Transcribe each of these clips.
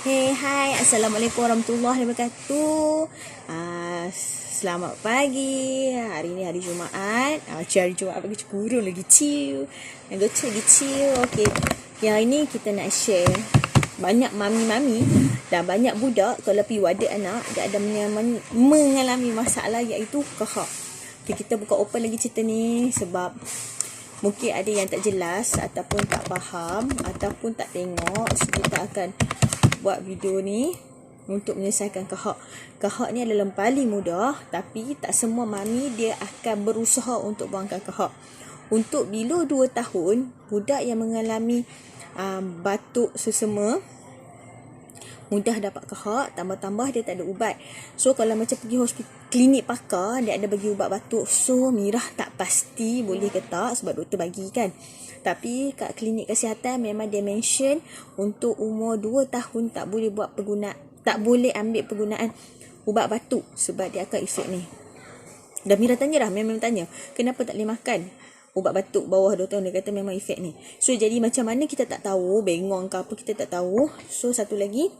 Hai, Assalamualaikum warahmatullahi wabarakatuh. Selamat pagi. Hari ni hari Jumaat. Hari Jumaat bagi kurung lagi chill. Yang gocek lagi chill. Okey. Yang ini kita nak share banyak mami-mami dan banyak budak kalau pergi wadah anak, dia ada mengalami masalah iaitu kahak. Okay, kita buka open lagi cerita ni sebab mungkin ada yang tak jelas ataupun tak faham ataupun tak tengok. So, kita akan buat video ni untuk menyelesaikan kahak. Kahak ni adalah paling mudah, tapi tak semua mami dia akan berusaha untuk buangkan kahak. Untuk bila 2 tahun, budak yang mengalami batuk sesama mudah dapat kahak, tambah-tambah dia tak ada ubat. So kalau macam pergi klinik pakar, dia ada bagi ubat batuk. So Mirah tak pasti boleh ke tak sebab doktor bagi kan. Tapi kat klinik kesihatan memang dia mention untuk umur 2 tahun tak boleh ambil penggunaan ubat batuk sebab dia akan efek ni. Dan Mirah tanya dah, memang tanya, kenapa tak boleh makan ubat batuk bawah 2 tahun? Dia kata memang efek ni. So jadi macam mana kita tak tahu, bengong ke apa kita tak tahu. So satu lagi,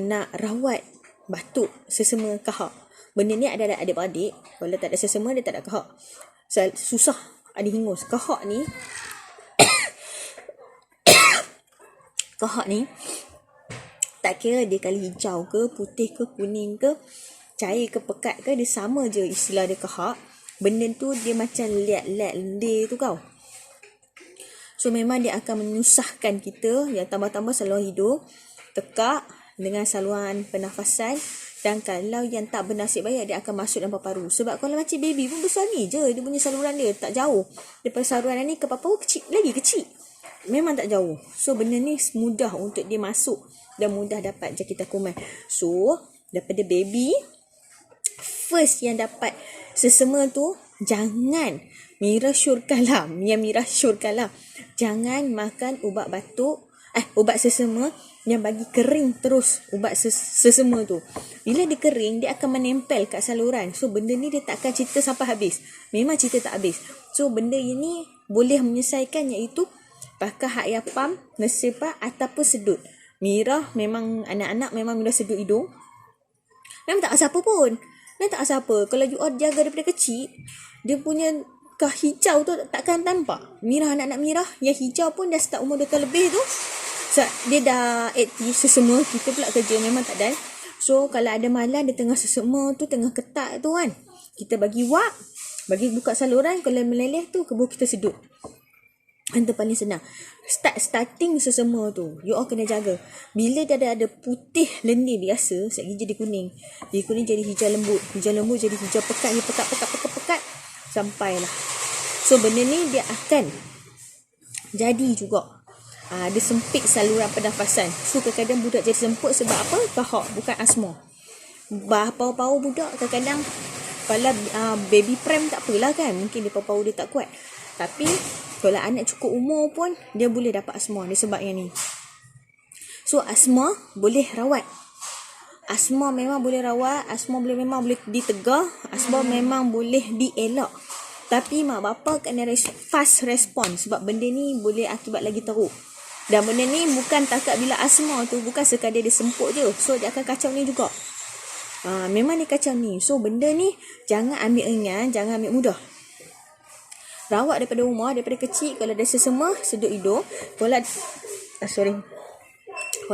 nak rawat batuk sesama kahak. Benda ni ada adik-beradik. Kalau tak ada sesama, dia tak ada kahak. Susah ada hingus. Kahak ni kahak ni tak kira dia kali hijau ke, putih ke, kuning ke, cair ke, pekat ke, dia sama je istilah dia kahak. Benda tu dia macam liat-liat lendir tu kau. So memang dia akan menyusahkan kita. Yang tambah-tambah saluran hidung, tekak dengan saluran pernafasan. Dan kalau yang tak bernasib baik, dia akan masuk dalam paru-paru. Sebab kalau macam baby pun besar ni je, dia punya saluran dia tak jauh. Daripada saluran ni ke paru-paru kecil. Memang tak jauh. So benda ni mudah untuk dia masuk dan mudah dapat jangkitan kuman. So daripada baby, first yang dapat sesama tu, jangan Mirah syorkan lah. Jangan makan ubat batuk, ubat sesama yang bagi kering terus ubat sesama tu. Bila dia kering, dia akan menempel kat saluran. So benda ni dia tak akan cerita sampai habis. Memang cerita tak habis. So benda ini boleh menyelesaikan iaitu pakai hak yapam, nasipa ataupun sedut. Mirah memang anak-anak memang Mirah sedut hidung. Memang tak rasa apa pun. Kalau you all jaga daripada kecil, dia punya kah hijau tu takkan tampak. Mirah, anak-anak Mirah yang hijau pun dah start umur 2 tahun lebih tu. Dia dah aktif sesama. Kita pula kerja memang tak dan. So kalau ada malam dia tengah sesama tu, tengah ketat tu kan, kita bagi wak, bagi buka saluran. Kalau meleleh tu, kebun kita sedut. Itu paling senang. Starting sesama tu, you all kena jaga. Bila dia ada putih lendir biasa, sekejap jadi kuning. Dia kuning jadi hijau lembut. Hijau lembut jadi hijau pekat. Dia pekat. Sampailah. So benda ni dia akan jadi juga. Dia sempit saluran pernafasan. So kadang-kadang budak jadi semput sebab apa? Kahak, bukan asma. Paru-paru budak kadang-kadang kalau baby pram tak apalah kan, mungkin dia paru-paru dia tak kuat. Tapi kalau anak cukup umur pun dia boleh dapat asma disebabkan ni. So asma boleh rawat. Asma memang boleh rawat. Asma memang boleh ditegah. Asma memang boleh dielak. Tapi mak bapa kena fast respon sebab benda ni boleh akibat lagi teruk. Dan benda ni bukan takat bila asma tu, bukan sekadar dia semput je. So dia akan kacau ni juga. Memang dia kacau ni. So benda ni jangan ambil ringan, jangan ambil mudah. Rawat daripada rumah, daripada kecil. Kalau ada sesama, sedut hidung. Kalau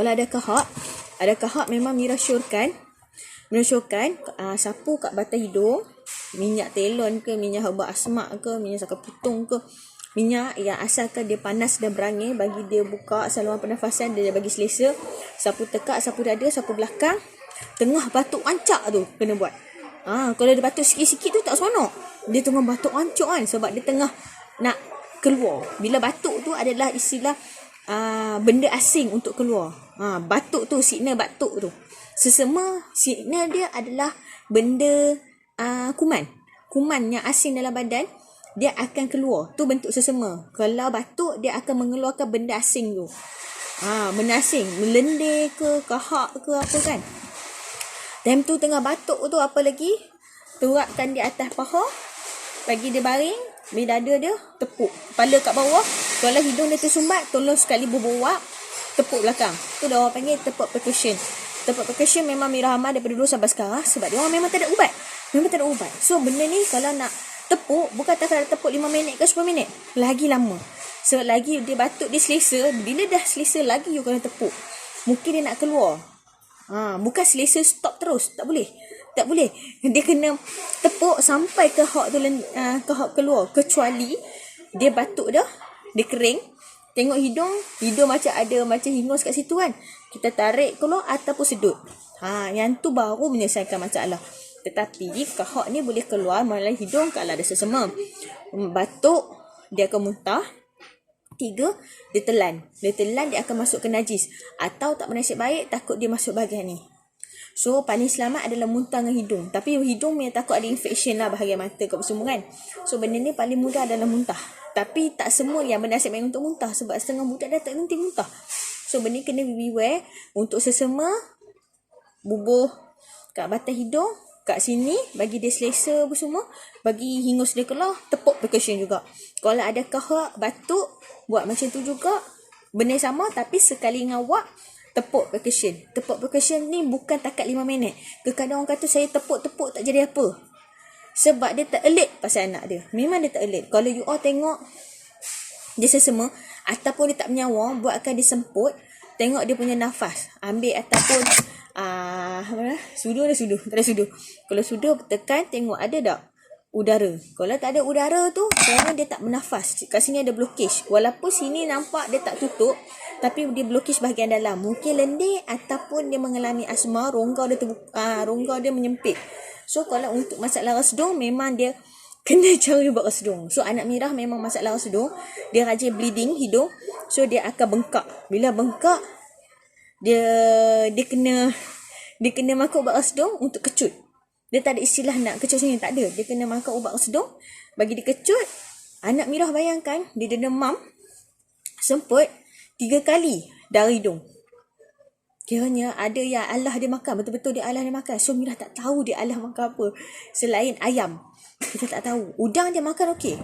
ada kahak memang Mirah syorkan. Sapu kat batang hidung. Minyak telon ke, minyak herba asmak ke, minyak sakar putung ke, minyak yang asalkan dia panas dan berangin, bagi dia buka saluran pernafasan, dia bagi selesa. Sapu tekak, sapu dada, sapu belakang. Tengah batuk ancak tu kena buat. Kalau dia batuk sikit-sikit tu tak seronok. Dia tengah batuk ancak kan, sebab dia tengah nak keluar. Bila batuk tu adalah istilah benda asing untuk keluar. Batuk tu, signal batuk tu. Sesama signal dia adalah benda kuman yang asing dalam badan, dia akan keluar. Tu bentuk sesama. Kalau batuk, dia akan mengeluarkan benda asing tu. Benda asing, melendir ke, kahak ke apa kan. Time tu tengah batuk tu, apa lagi, terapkan di atas paha, bagi dia baring, Bila dada dia tepuk kepala kat bawah. Kalau hidung dia tersumbat, tolong sekali berbuak. tepuk belakang. Tu dah orang panggil tepuk percussion. Tepuk percussion memang Mira amal daripada dulu sampai sekarang sebab dia orang memang tak ada ubat. Memang tak ada ubat. So benda ni kalau nak tepuk, bukan tak ada tepuk 5 minit ke 10 minit. Lagi lama. Sebab lagi dia batuk, dia selesa. Bila dah selesa lagi you kena tepuk. Mungkin dia nak keluar. Bukan selesa stop terus. Tak boleh. Tak boleh. Dia kena tepuk sampai ke hak tu ke hak keluar. Kecuali dia batuk dah, dia kering. Tengok hidung macam ada macam hingus kat situ kan. Kita tarik keluar ataupun sedut. Yang tu baru menyelesaikan masalah. Tetapi kahak ni boleh keluar melalui hidung kalau ada sesama. Batuk, dia akan muntah. 3, dia telan. Dia telan, dia akan masuk ke najis. Atau tak bernasib baik, takut dia masuk bahagian ni. So, paling selamat adalah muntah dengan hidung. Tapi hidung memang takut ada infection lah bahagian mata kat semua kan. So, benda ni paling mudah adalah muntah. Tapi tak semua yang bernasib baik untuk muntah. Sebab setengah budak dah tak nanti muntah. So, benda ni kena beware. Untuk sesama, bubuh kat batas hidung. Kat sini, bagi dia selesa apa semua. Bagi hingus dia keluar, tepuk percussion juga. Kalau ada kahak, batuk, buat macam tu juga. Benda sama tapi sekali dengan awak, tepuk percussion. Tepuk percussion ni bukan takat 5 minit. Kadang orang kata saya tepuk-tepuk tak jadi apa. Sebab dia tak alert pasal anak dia. Memang dia tak alert. Kalau you all tengok dia sesama ataupun dia tak menyawa, buatkan dia semput, tengok dia punya nafas. Ambil ataupun sudu. Tak ada sudu. Kalau sudu tekan tengok ada tak udara. Kalau tak ada udara tu, kerana dia tak bernafas. Kat sini ada blockage. Walaupun sini nampak dia tak tutup, tapi dia blockage bahagian dalam. Mungkin lendir ataupun dia mengalami asma, rongga dia menyempit. So kalau untuk masalah ras hidung, memang dia kena cari buat ras hidung. So anak Mira memang masalah ras hidung, dia rajin bleeding hidung. So dia akan bengkak. Bila bengkak, dia kena makan ubat ras hidung untuk kecut. Dia tak ada istilah nak kecut sini, tak ada. Dia kena makan ubat ras hidung, bagi dia kecut. Anak Mira bayangkan, dia demam, semput 3 kali dari hidung. Kiranya ada yang Allah dia makan, betul-betul dia Allah dia makan. So Mira tak tahu dia Allah makan apa selain ayam. Kita tak tahu. Udang dia makan okey.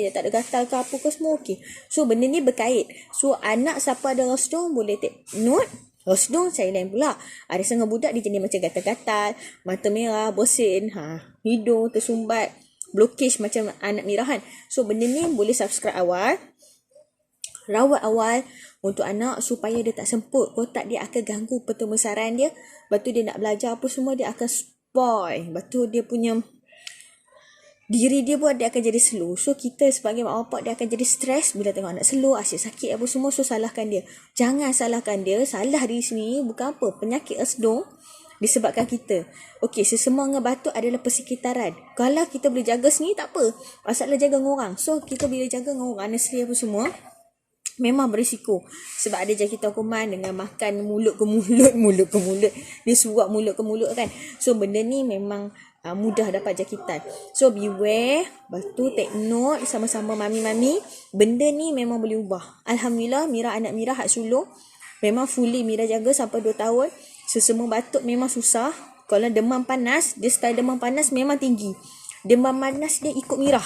Dia tak ada gatal ke apa ke, semua okey. So benda ni berkait. So anak siapa ada ras hidung boleh take note. Ras hidung saya lain pula. Ada setengah budak dia jenis macam gatal-gatal, mata merah, bersin, hidung tersumbat, blockage macam anak Mira kan. So benda ni boleh subscribe awal, rawat awal untuk anak supaya dia tak semput. Kalau tak, dia akan ganggu pertumbuhan dia. Lepas tu dia nak belajar apa semua, dia akan spoil. Lepas tu dia punya diri dia pun dia akan jadi slow. So kita sebagai mak bapak, dia akan jadi stres bila tengok anak slow, asyik sakit apa semua. So salahkan dia. Jangan salahkan dia. Salah di sini bukan apa, penyakit ras hidung disebabkan kita. Okey, sesama dengan batuk adalah persekitaran. Kalau kita boleh jaga sini tak apa, masalah jaga dengan orang. So kita bila jaga dengan orang, nursery apa semua, memang berisiko. Sebab ada jangkitan kuman dengan makan mulut ke mulut. Dia suap mulut ke mulut kan. So benda ni memang mudah dapat jangkitan. So beware. Lepas tu take note sama-sama mami-mami. Benda ni memang boleh ubah. Alhamdulillah anak Mira hak sulung, memang fully Mira jaga sampai 2 tahun. Sesama batuk memang susah. Kalau demam panas, dia style demam panas memang tinggi. Demam panas dia ikut Mira.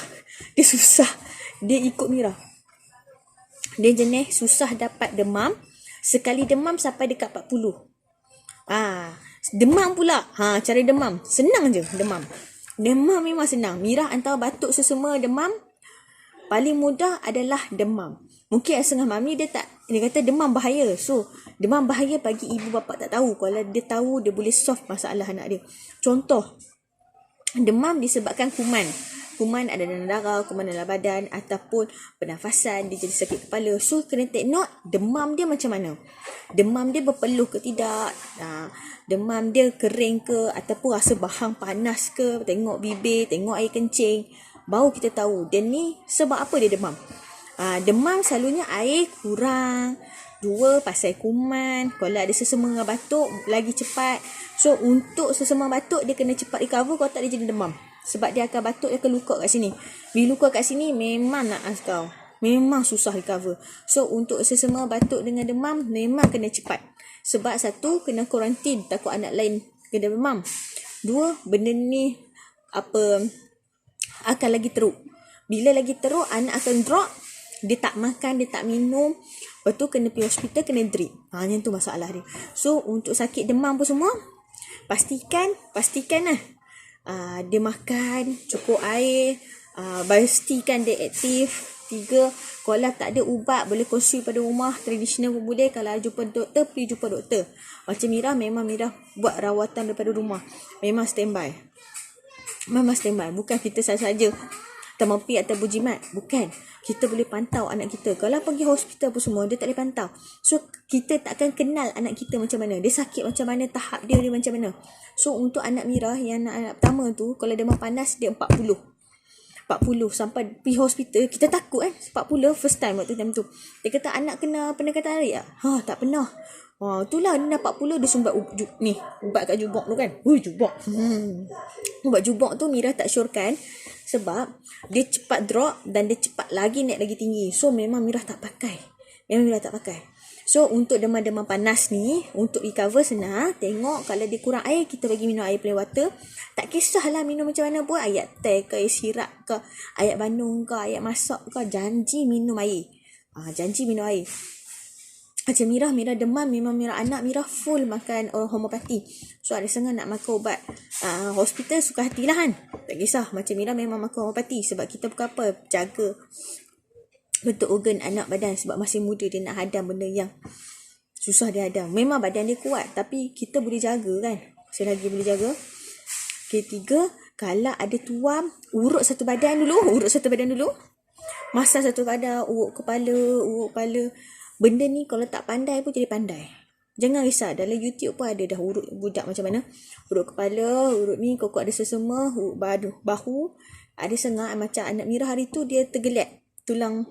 Dia susah. Dia ikut Mira. Dia jenis susah dapat demam. Sekali demam sampai dekat 40. Demam pula. Cara demam. Senang je demam. Demam memang senang. Mira antara batuk sesama demam, paling mudah adalah demam. Mungkin setengah mami dia kata demam bahaya. So, demam bahaya bagi ibu bapa tak tahu. Kalau dia tahu, dia boleh solve masalah anak dia. Contoh, demam disebabkan kuman. Kuman ada dalam darah, kuman dalam badan, ataupun pernafasan, dia jadi sakit kepala. So, kena take note demam dia macam mana. Demam dia berpeluh ke tidak, demam dia kering ke, ataupun rasa bahang panas ke, tengok bibir, tengok air kencing, baru kita tahu dia ni sebab apa dia demam. Demam selalunya air kurang, 2 pasal kuman. Kalau ada sesama dengan batuk, lagi cepat. So, untuk sesama batuk, dia kena cepat recover. Kalau tak, dia jadi demam. Sebab dia akan batuk, dia akan luka kat sini. Bila luka kat sini, memang nak kau. Memang susah recover. So, untuk sesama batuk dengan demam, memang kena cepat. Sebab 1, kena kuarantin. Takut anak lain kena demam. 2, benda ni akan lagi teruk. Bila lagi teruk, anak akan drop. Dia tak makan, dia tak minum. Lepas tu kena pergi hospital, kena drip. Yang tu masalah dia. So untuk sakit demam pun semua, pastikan lah. Dia makan, cukup air, pastikan dia aktif. 3, kalau tak ada ubat boleh kongsi pada rumah, tradisional pun boleh. Kalau jumpa doktor, pergi jumpa doktor. Macam Mira, memang Mira buat rawatan daripada rumah. Memang standby. Bukan kita saja-saja termampi atau berjimat. Bukan. Kita boleh pantau anak kita. Kalau pergi hospital pun semua, dia tak boleh pantau. So, kita takkan kenal anak kita macam mana. Dia sakit macam mana, tahap dia macam mana. So, untuk anak Mira, yang anak pertama tu, kalau demam panas, dia 40 sampai pergi hospital. Kita takut 40 first time waktu time tu. Dia kata anak kena pendekatan tarik tak? Tak pernah. Itulah dia dah 40, dia sumbat ubat kat jubok tu kan. Jubok. Ubat jubok tu Mira tak syorkan sebab dia cepat drop dan dia cepat lagi naik lagi tinggi. So memang Mira tak pakai. So untuk demam-demam panas ni, untuk recover senang. Tengok kalau dia kurang air, kita bagi minum air plain water. Tak kisahlah minum macam mana pun, ayat teh ke, air sirap ke, ayat bandung ke, ayat masak ke, janji minum air. Macam Mira demam, memang anak Mira full makan homopati. So ada setengah nak makan ubat hospital, suka hatilah kan. Tak kisah, macam Mira memang makan homopati. Sebab kita bukan apa, jaga bentuk organ anak badan. Sebab masih muda, dia nak hadam benda yang susah dia hadam. Memang badan dia kuat, tapi kita boleh jaga kan. Selagi boleh jaga. Ketiga, kalau ada tuam, urut satu badan dulu. Masak satu badan, urut kepala. Benda ni kalau tak pandai pun jadi pandai. Jangan risau, dalam YouTube pun ada dah urut budak macam mana. Urut kepala, urut ni, kokok ada sesama, urut bahu. Ada sengah, macam anak Mira hari tu dia tergelat tulang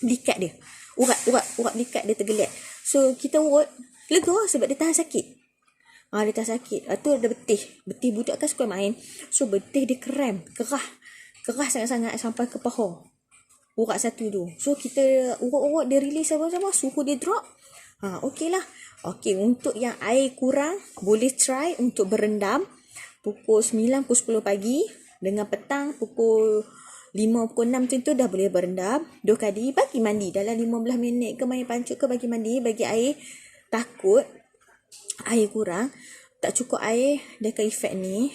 belikat dia. Urat belikat dia tergelat. So kita urut, lega sebab dia tahan sakit. Dia tahan sakit. Tu ada betih budak kan suka main. So betih dia kerah sangat-sangat sampai ke paha. Urat satu tu. So kita urut-urut, dia release sama-sama, suhu dia drop. Okey lah. Okey, untuk yang air kurang, boleh try untuk berendam pukul 9, pukul 10 pagi. Dengan petang pukul 5, pukul 6 macam tu dah boleh berendam. 2 kali, bagi mandi dalam 15 minit ke, main pancuk ke, bagi mandi, bagi air. Takut air kurang, tak cukup air, dia akan efek ni,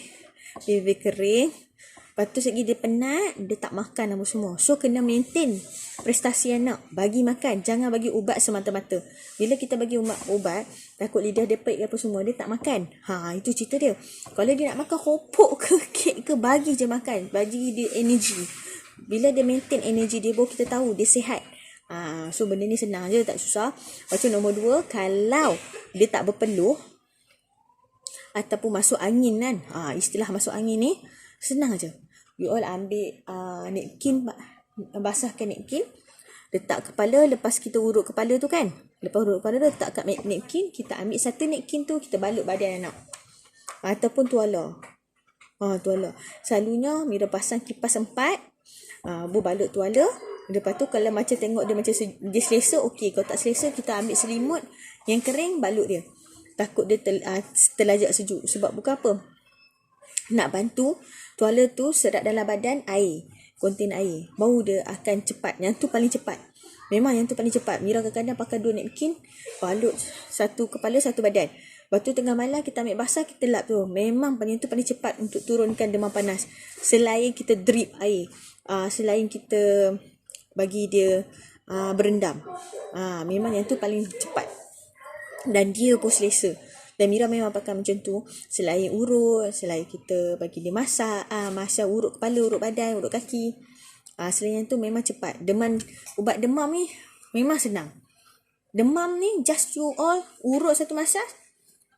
dia kering. Lepas tu segi dia penat, dia tak makan apa semua. So kena maintain prestasi anak. Bagi makan, jangan bagi ubat semata-mata. Bila kita bagi ubat, takut lidah dia pelik apa semua, dia tak makan. Itu cerita dia. Kalau dia nak makan hopok ke kek ke, bagi je makan. Bagi dia energy. Bila dia maintain energy dia, baru kita tahu dia sihat. So benda ni senang je, tak susah. Lepas tu nombor 2, kalau dia tak berpeluh ataupun masuk angin kan. Istilah masuk angin ni senang je. You all ambil napkin, basahkan napkin, letak kepala. Lepas kita urut kepala tu kan, lepas urut kepala tu letak kat napkin, kita ambil satu napkin tu, kita balut badan anak. Ataupun tuala. Selalunya Mira pasang kipas 4, balut tuala. Lepas tu kalau macam tengok dia macam dia selesa, okey. Kalau tak selesa, kita ambil selimut yang kering, balut dia. Takut dia terlajak sejuk. Sebab bukan apa, nak bantu tuala tu sedap dalam badan air, konten air, baru dia akan cepat. Yang tu paling cepat. Memang yang tu paling cepat. Mira kadang-kadang pakai 2 napkin, balut satu kepala, satu badan. Lepas tu tengah malam kita ambil basah, kita lap tu. Memang yang tu paling cepat untuk turunkan demam panas. Selain kita drip air, selain kita bagi dia berendam, memang yang tu paling cepat. Dan dia pun selesa. Dan Mira memang pakai macam tu. Selain urut, selain kita bagi dia masak, urut kepala, urut badan, urut kaki. Selain tu memang cepat. Ubat demam ni memang senang. Demam ni just you all urut satu masa,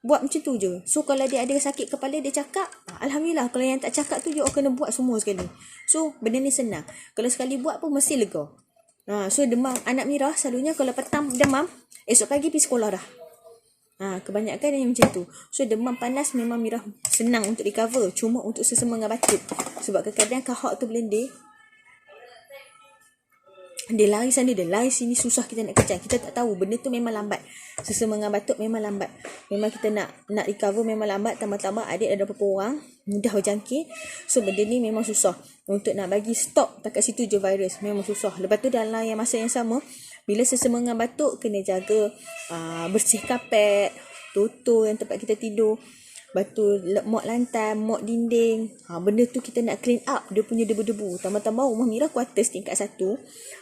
buat macam tu je. So kalau dia ada sakit kepala, dia cakap, Alhamdulillah. Kalau yang tak cakap tu, you all kena buat semua sekali. So benda ni senang. Kalau sekali buat pun mesti lega. So demam anak Mira selalunya kalau petang demam, esok pagi pergi sekolah dah. Kebanyakan yang macam tu. So demam panas memang Mira senang untuk recover. Cuma untuk sesemangat batuk. Sebab kadang-kadang kahak tu belendih, dia lari sana, dia lari sini, susah kita nak kecam. Kita tak tahu, benda tu memang lambat. Sesemangat batuk memang lambat. Memang kita nak recover memang lambat. Tambah-tambah adik ada berapa orang, mudah berjangkit. So benda ni memang susah untuk nak bagi stop tak kat situ je virus, memang susah. Lepas tu dalam yang masa yang sama, bila sesama dengan batuk, kena jaga bersih kapet, tutup yang tempat kita tidur, batu mop lantai, mop dinding. Benda tu kita nak clean up dia punya debu-debu. Tambah-tambah rumah Mira quarters tingkat 1,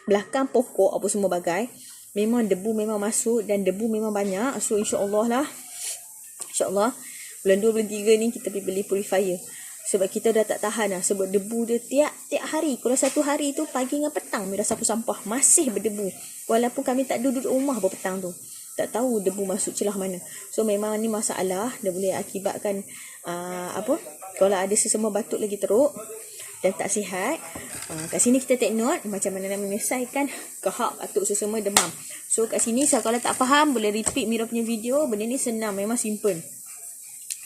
belakang pokok apa semua bagai, memang debu memang masuk dan debu memang banyak. So insya-Allah bulan 2 bulan 3 ni kita pergi beli purifier. Sebab kita dah tak tahan lah. Sebab debu dia tiap hari. Kalau satu hari tu pagi dengan petang Mira sapu sampah, masih berdebu. Walaupun kami tak duduk rumah petang tu. Tak tahu debu masuk celah mana. So memang ni masalah. Dia boleh akibatkan kalau ada sesama batuk lagi teruk dan tak sihat. Kat sini kita take note macam mana nak menyelesaikan kahak, batuk, sesama, demam. So kat sini kalau tak faham boleh repeat Mira punya video. Benda ni senang, memang simple.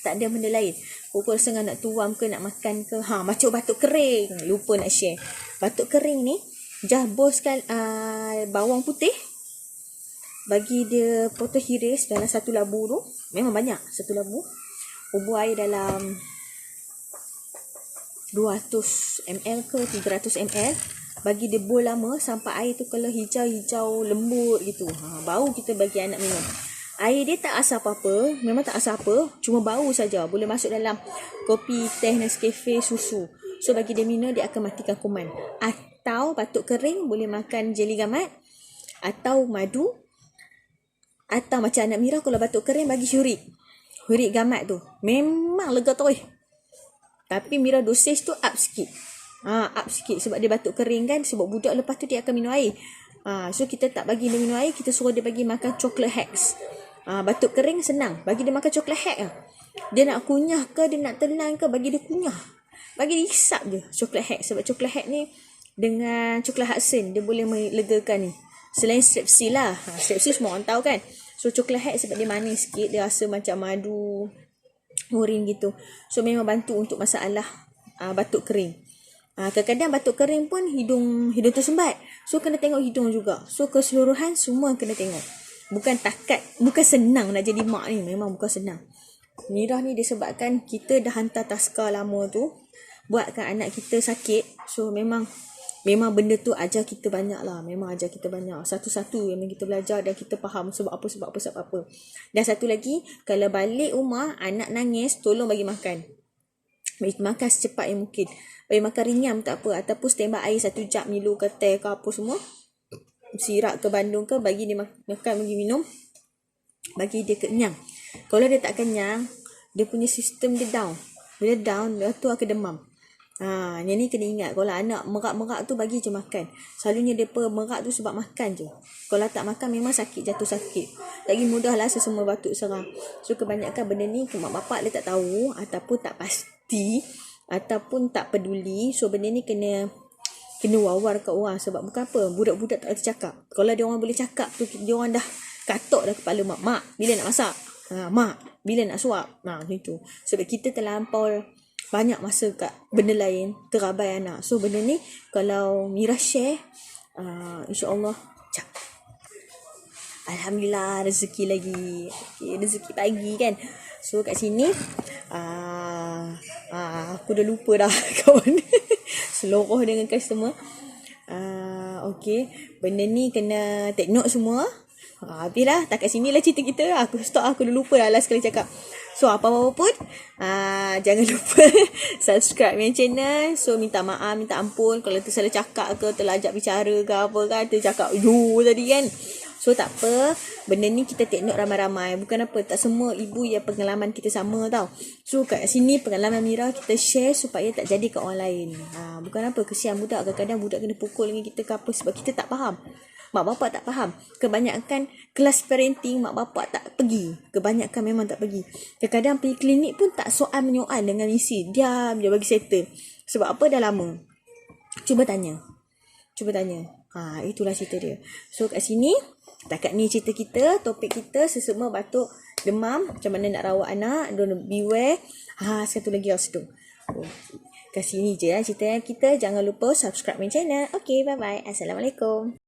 Tak ada benda lain. Pukul setengah nak tuam ke, nak makan ke. Macam batuk kering. Lupa nak share. Batuk kering ni, jabuskan bawang putih. Bagi dia potong hiris dalam satu labu tu. Memang banyak, satu labu. Ubur air dalam 200 ml ke 300 ml. Bagi dia boil lama sampai air tu kalau hijau-hijau lembut gitu. Baru kita bagi anak minum. Air dia tak asam apa-apa, memang tak asam apa, cuma bau saja. Boleh masuk dalam kopi, teh, Nescafe, susu. So bagi dia minum, dia akan matikan kuman. Atau batuk kering boleh makan jeli gamat atau madu. Atau macam anak Mira kalau batuk kering bagi hurik. Hurik gamat tu memang lega tu. Tapi Mira dosage tu up sikit. Up sikit sebab dia batuk kering kan. Sebab budak lepas tu dia akan minum air. So kita tak bagi dia minum air, kita suruh dia bagi makan chocolate hacks. Batuk kering senang, bagi dia makan chocolate hack lah. Dia nak kunyah ke, dia nak telan ke, bagi dia kunyah. Bagi dia hisap je chocolate hack. Sebab chocolate hack ni dengan chocolate Hudson dia boleh melegakan ni. Selain strepsil lah. Strepsil semua orang tahu kan. So chocolate hack sebab dia manis sikit, dia rasa macam madu goreng gitu. So memang bantu untuk masalah batuk kering. Kadang-kadang batuk kering pun hidung tersumbat. So kena tengok hidung juga. So keseluruhan semua kena tengok. Bukan senang nak jadi mak ni. Memang bukan senang. Mira ni disebabkan kita dah hantar taskar lama tu, buatkan anak kita sakit. So memang benda tu ajar kita banyak lah. Memang ajar kita banyak. Satu-satu yang kita belajar dan kita faham sebab apa. Dan satu lagi, kalau balik rumah anak nangis, tolong bagi makan. Bagi makan secepat yang mungkin. Bagi makan rinyam tak apa. Ataupun standby air 1 jam, Milo ke teh ke apa semua. Sirap ke bandung ke, bagi dia makan, bagi minum. Bagi dia kenyang. Kalau dia tak kenyang, dia punya sistem dia down. Bila down, dia tu akan demam. Yang ni kena ingat. Kalau anak merak-merak tu bagi je makan. Selalunya dia merak tu sebab makan je. Kalau tak makan memang sakit, jatuh sakit. Lagi mudah lah sesama batuk serang. So kebanyakan benda ni mak bapak dia tak tahu ataupun tak pasti ataupun tak peduli. So benda ni kena wawar kat orang. Sebab bukan apa, budak-budak tak boleh cakap. Kalau dia orang boleh cakap tu, dia orang dah katok dah kepala mak bila nak masak, mak bila nak suap, macam tu. Sebab kita terlampau banyak masa kat benda lain, terabai anak. So benda ni kalau Mira share, insya-Allah alhamdulillah rezeki lagi. Rezeki pagi kan. So kat sini aku dah lupa dah kawan. Seluruh dengan customer. Benda ni kena take note semua. Habislah, tak kat sini lah cerita kita. Aku dah lupa lah last kali cakap. So apa-apa pun jangan lupa subscribe main channel. So minta maaf, minta ampun kalau tersalah cakap ke, terlajak bicara ke apa kan, tercakap tadi kan. So tak apa, benda ni kita take note ramai-ramai. Bukan apa, tak semua ibu yang pengalaman kita sama tau. So kat sini pengalaman Mira kita share supaya tak jadi kat orang lain. Bukan apa, kesian budak. Kadang-kadang budak kena pukul dengan kita ke apa sebab kita tak faham. Mak bapak tak faham. Kebanyakan kelas parenting mak bapak tak pergi. Kebanyakan memang tak pergi. Kadang-kadang pergi klinik pun tak soal menyoal dengan isi. Diam je bagi settle. Sebab apa, dah lama. Cuba tanya. Itulah cerita dia. So kat sini, takat ni cerita kita, topik kita sesama batuk, demam, macam mana nak rawat anak, don't beware. Satu lagi harus tu. Kat sini je cerita kita. Jangan lupa subscribe my channel. Okay, bye-bye. Assalamualaikum.